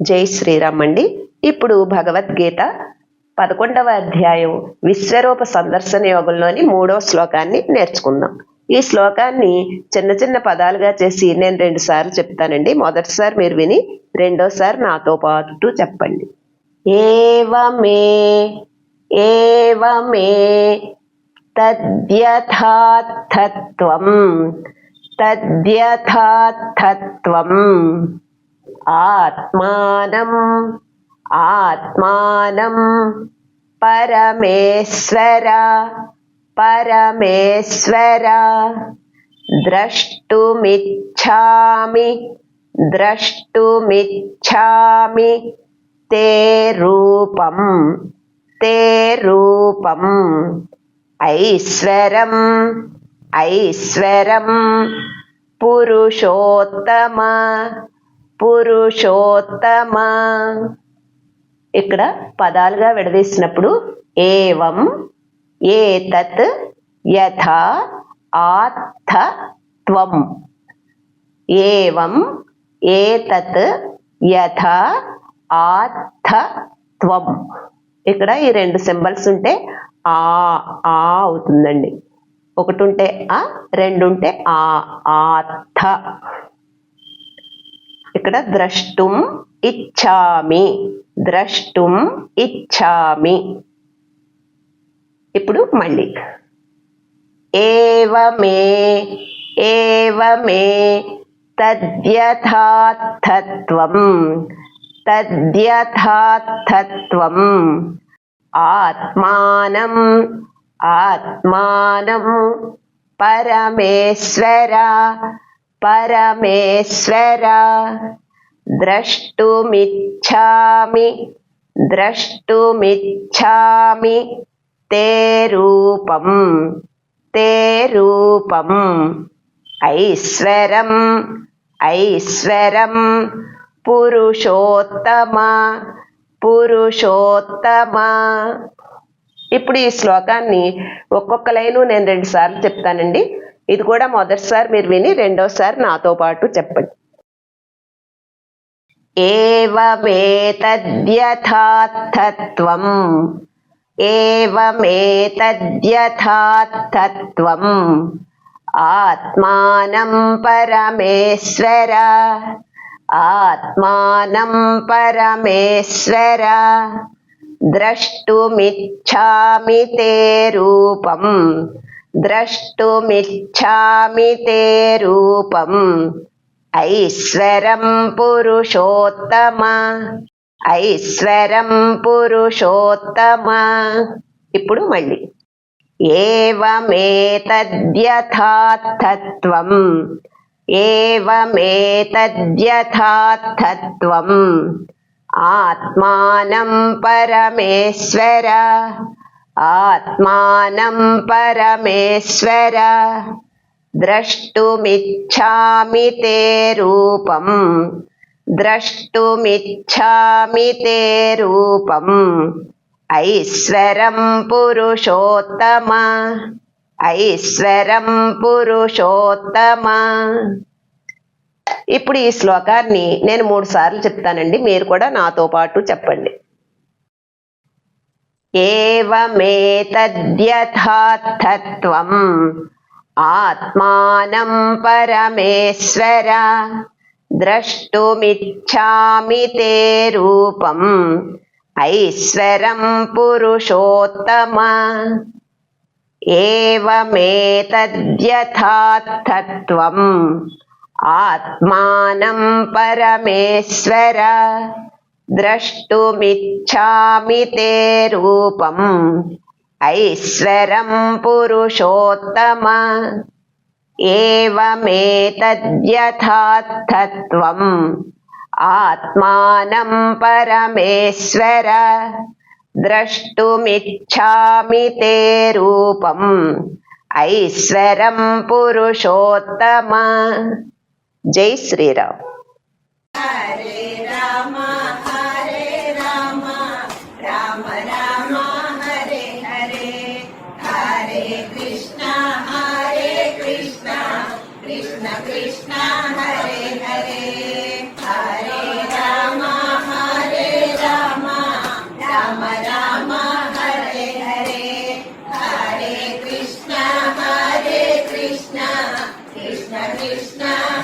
జై శ్రీరామ్ అండి. ఇప్పుడు భగవద్గీత 11వ అధ్యాయం విశ్వరూప సందర్శన యోగంలోని 3వ శ్లోకాన్ని నేర్చుకుందాం. ఈ శ్లోకాన్ని చిన్న చిన్న పదాలుగా చేసి నేను 2 సార్లు చెప్తానండి. మొదటిసారి మీరు విని రెండోసారి నాతో పాటు చెప్పండి. ఏవమే ఏవమే తద్యథార్థత్వం తద్యథార్థత్వం ఆత్మానం ఆత్మానం పరమేశ్వర పరమేశ్వర ద్రష్టుమిచ్ఛామి ద్రష్టుమిచ్ఛామి తే రూపం తే రూపం ఐశ్వరం ఐశ్వరం పురుషోత్తమ పురుషోత్తమ. ఇక్కడ పదాలుగా విడదీసినప్పుడు ఏవం ఏతత్ యథా ఆత్థ త్వం ఏవం ఏతత్ యథా ఆత్థ త్వం. ఇక్కడ ఈ 2 సింబల్స్ ఉంటే ఆ అవుతుందండి. ఒకటి ఉంటే ఆ, 2 ఉంటే ఆత్థ. ఇక్కడ ద్రష్టుం ఇచ్ఛామి ద్రష్టుం ఇచ్ఛామి. ఇప్పుడు మళ్ళీ ఏవమే ఏవమే తద్యథార్థత్వం తద్యథార్థత్వం ఆత్మానం ఆత్మానం పరమేశ్వర పరమేశ్వర ద్రష్టుమిచ్ఛామి ద్రష్టుమిచ్ఛామి తే రూపం తే రూపం ఐశ్వరం ఐశ్వరం పురుషోత్తమ పురుషోత్తమ. ఇప్పుడు ఈ శ్లోకాన్ని ఒక్కొక్క లైను నేను 2 సార్లు చెప్తానండి. ఇది కూడా మొదటిసారి మీరు విని రెండోసారి నాతో పాటు చెప్పండి. ఏవమేతద్యథార్థత్వం ఏవమేతద్యథార్థత్వం ఆత్మానం పరమేశ్వర ఆత్మానం పరమేశ్వర ద్రష్టుమిచ్ఛామి తే రూపం ద్రష్టుమిచ్ఛామి తే రూపం ఐశ్వరం పురుషోత్తమ ఐశ్వరం పురుషోత్తమ. ఇప్పుడు మళ్ళీ ఏవమేతద్యథార్థత్వం ఏవమేతద్యథార్థత్వం ఆత్మానం పరమేశ్వర ఆత్మానం పరమేశ్వర ద్రష్టుమిచ్ఛామి తే రూపం ద్రష్టుమిచ్ఛామి తే రూపం ఐశ్వరం పురుషోత్తమ ఐశ్వరం పురుషోత్తమ. ఇప్పుడు ఈ శ్లోకాన్ని నేను 3 సార్లు చెప్తానండి. మీరు కూడా నాతో పాటు చెప్పండి. ఏవమేతద్యథార్థత్వం ఆత్మానం పరమేశ్వర ద్రష్టుమిచ్ఛామి తే రూపం ఐశ్వరం పురుషోత్తమ ఏవమేతద్యథార్థత్వం ఆత్మానం పరమేశ్వర ద్రష్టుమిచ్ఛామి తే రూపం ఐశ్వరం పురుషోత్తమ ఏవమేతద్యథార్థత్వం ఆత్మానం పరమేశ్వర ద్రష్టుమిచ్ఛామి తే రూపం ఐశ్వరం పురుషోత్తమ. జై శ్రీరామ్. హరే రామ హరే రామ రామ రామ హరే హరే హరే కృష్ణ కృష్ణ కృష్ణ హరే హరే హరే రామ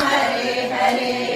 हरे हरे